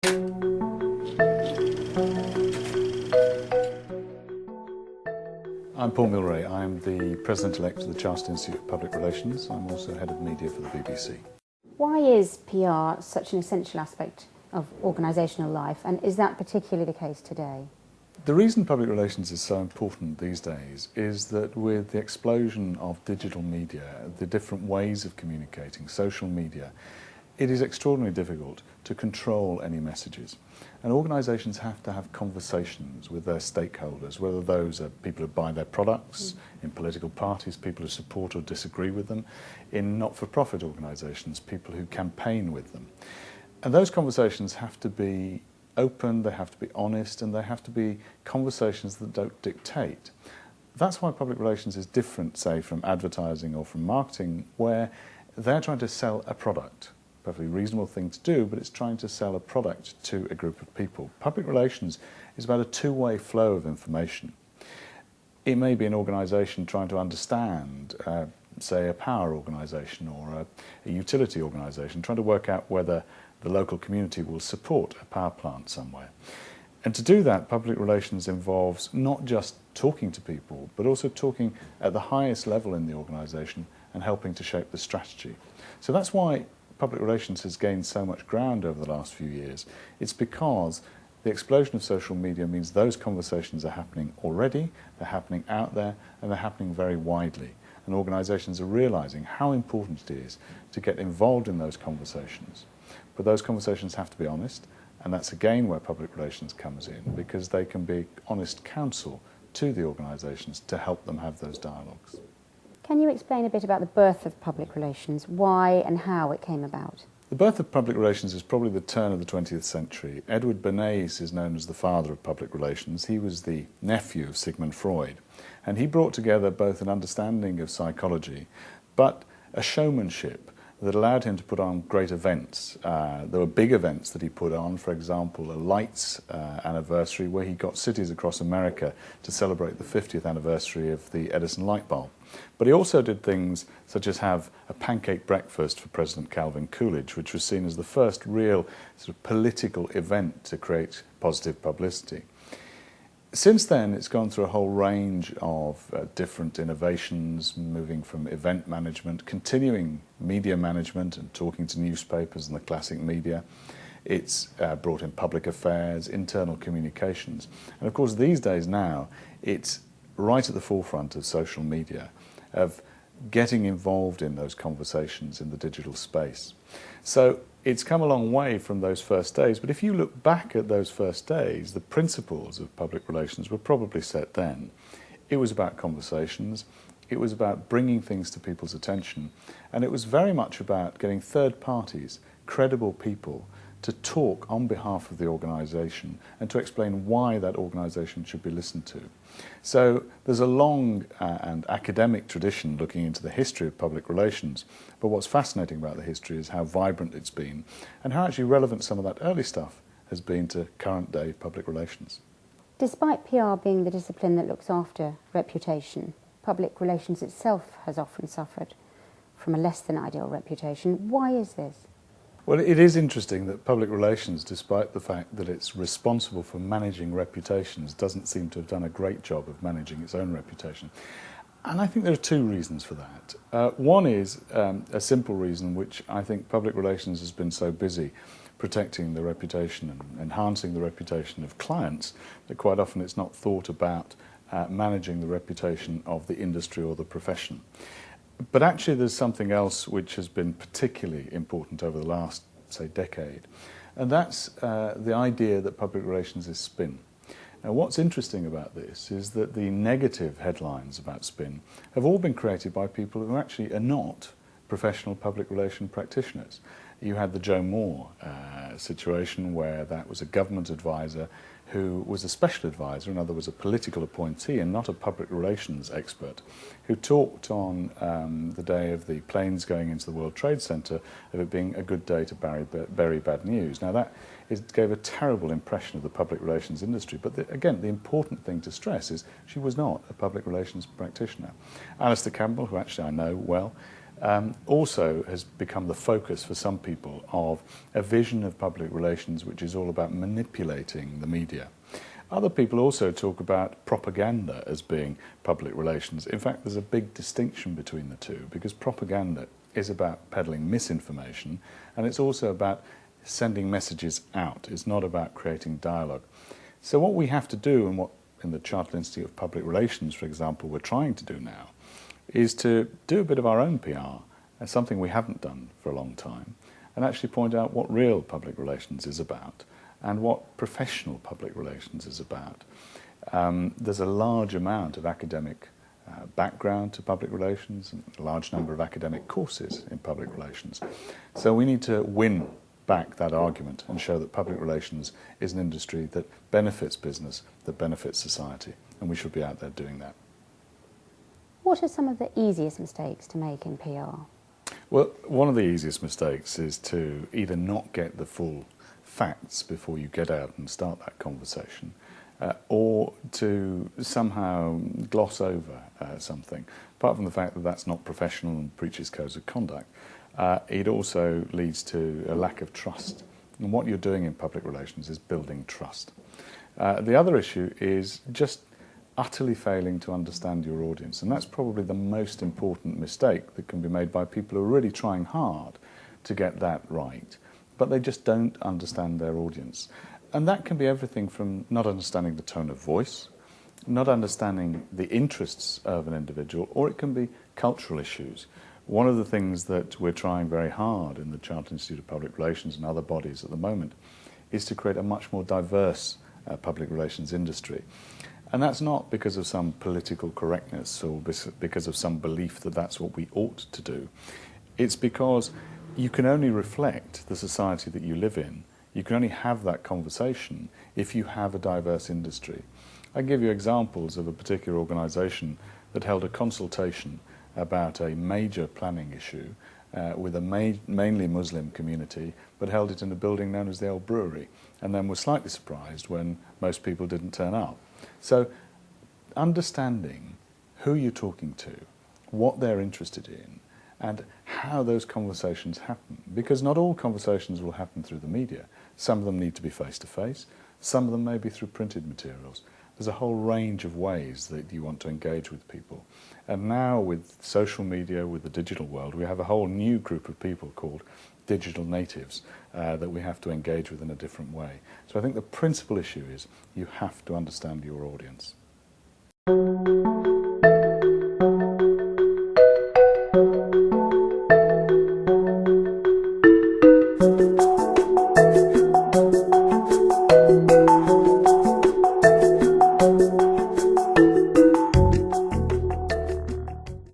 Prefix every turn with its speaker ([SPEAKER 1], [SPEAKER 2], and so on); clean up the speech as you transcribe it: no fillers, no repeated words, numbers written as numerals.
[SPEAKER 1] I'm Paul Mylrea. I'm the President-elect of the Chartered Institute of Public Relations. I'm also Head of Media for the BBC.
[SPEAKER 2] Why is PR such an essential aspect of organisational life, and is that particularly the case today?
[SPEAKER 1] The reason public relations is so important these days is that with the explosion of digital media, the different ways of communicating, social media, it is extraordinarily difficult to control any messages. And organisations have to have conversations with their stakeholders, whether those are people who buy their products, in political parties, people who support or disagree with them, in not-for-profit organisations, people who campaign with them. And those conversations have to be open, they have to be honest, and they have to be conversations that don't dictate. That's why public relations is different, say, from advertising or from marketing, where they're trying to sell a product. Perfectly reasonable thing to do, but it's trying to sell a product to a group of people. Public relations is about a two-way flow of information. It may be an organisation trying to understand, say, a power organisation or a utility organisation, trying to work out whether the local community will support a power plant somewhere. And to do that, public relations involves not just talking to people, but also talking at the highest level in the organisation and helping to shape the strategy. So that's why public relations has gained so much ground over the last few years. It's because the explosion of social media means those conversations are happening already, they're happening out there, and they're happening very widely. And organisations are realising how important it is to get involved in those conversations. But those conversations have to be honest, and that's again where public relations comes in, because they can be honest counsel to the organisations to help them have those dialogues.
[SPEAKER 2] Can you explain a bit about the birth of public relations, why and how it came about?
[SPEAKER 1] The birth of public relations is probably the turn of the 20th century. Edward Bernays is known as the father of public relations. He was the nephew of Sigmund Freud, and he brought together both an understanding of psychology, but a showmanship that allowed him to put on great events. There were big events that he put on, for example, a lights anniversary where he got cities across America to celebrate the 50th anniversary of the Edison light bulb. But he also did things such as have a pancake breakfast for President Calvin Coolidge, which was seen as the first real sort of political event to create positive publicity. Since then, it's gone through a whole range of different innovations, moving from event management, continuing media management and talking to newspapers and the classic media. It's brought in public affairs, internal communications. And of course, these days now, it's right at the forefront of social media, of getting involved in those conversations in the digital space. So it's come a long way from those first days, but if you look back at those first days, the principles of public relations were probably set then. It was about conversations, it was about bringing things to people's attention, and it was very much about getting third parties, credible people, to talk on behalf of the organisation and to explain why that organisation should be listened to. So there's a long and academic tradition looking into the history of public relations, but what's fascinating about the history is how vibrant it's been and how actually relevant some of that early stuff has been to current day public relations.
[SPEAKER 2] Despite PR being the discipline that looks after reputation, public relations itself has often suffered from a less than ideal reputation. Why is this?
[SPEAKER 1] Well, it is interesting that public relations, despite the fact that it's responsible for managing reputations, doesn't seem to have done a great job of managing its own reputation. And I think there are two reasons for that. One is a simple reason, which I think public relations has been so busy protecting the reputation and enhancing the reputation of clients that quite often it's not thought about managing the reputation of the industry or the profession. But actually there's something else which has been particularly important over the last, say, decade, and that's the idea that public relations is spin. Now, what's interesting about this is that the negative headlines about spin have all been created by people who actually are not professional public relation practitioners. You had the Joe Moore situation where that was a government advisor who was a special advisor, in other words, a political appointee and not a public relations expert, who talked on the day of the planes going into the World Trade Center of it being a good day to bury bad news. Now that gave a terrible impression of the public relations industry, but again, the important thing to stress is she was not a public relations practitioner. Alistair Campbell, who actually I know well, also has become the focus for some people of a vision of public relations which is all about manipulating the media. Other people also talk about propaganda as being public relations. In fact, there's a big distinction between the two, because propaganda is about peddling misinformation, and it's also about sending messages out. It's not about creating dialogue. So what we have to do, and what in the Chartered Institute of Public Relations, for example, we're trying to do now, is to do a bit of our own PR, something we haven't done for a long time, and actually point out what real public relations is about and what professional public relations is about. There's a large amount of academic background to public relations and a large number of academic courses in public relations. So we need to win back that argument and show that public relations is an industry that benefits business, that benefits society, and we should be out there doing that.
[SPEAKER 2] What are some of the easiest mistakes to make in PR?
[SPEAKER 1] Well, one of the easiest mistakes is to either not get the full facts before you get out and start that conversation, or to somehow gloss over something. Apart from the fact that that's not professional and breaches codes of conduct, it also leads to a lack of trust. And what you're doing in public relations is building trust. The other issue is just utterly failing to understand your audience, and that's probably the most important mistake that can be made by people who are really trying hard to get that right, but they just don't understand their audience. And that can be everything from not understanding the tone of voice, not understanding the interests of an individual, or it can be cultural issues. One of the things that we're trying very hard in the Chartered Institute of Public Relations and other bodies at the moment is to create a much more diverse public relations industry. And that's not because of some political correctness or because of some belief that that's what we ought to do. It's because you can only reflect the society that you live in. You can only have that conversation if you have a diverse industry. I give you examples of a particular organisation that held a consultation about a major planning issue with a mainly Muslim community, but held it in a building known as the Old Brewery, and then was slightly surprised when most people didn't turn up. So understanding who you're talking to, what they're interested in, and how those conversations happen, because not all conversations will happen through the media. Some of them need to be face-to-face, some of them may be through printed materials. There's a whole range of ways that you want to engage with people. And now with social media, with the digital world, we have a whole new group of people called digital natives that we have to engage with in a different way. So I think the principal issue is you have to understand your audience.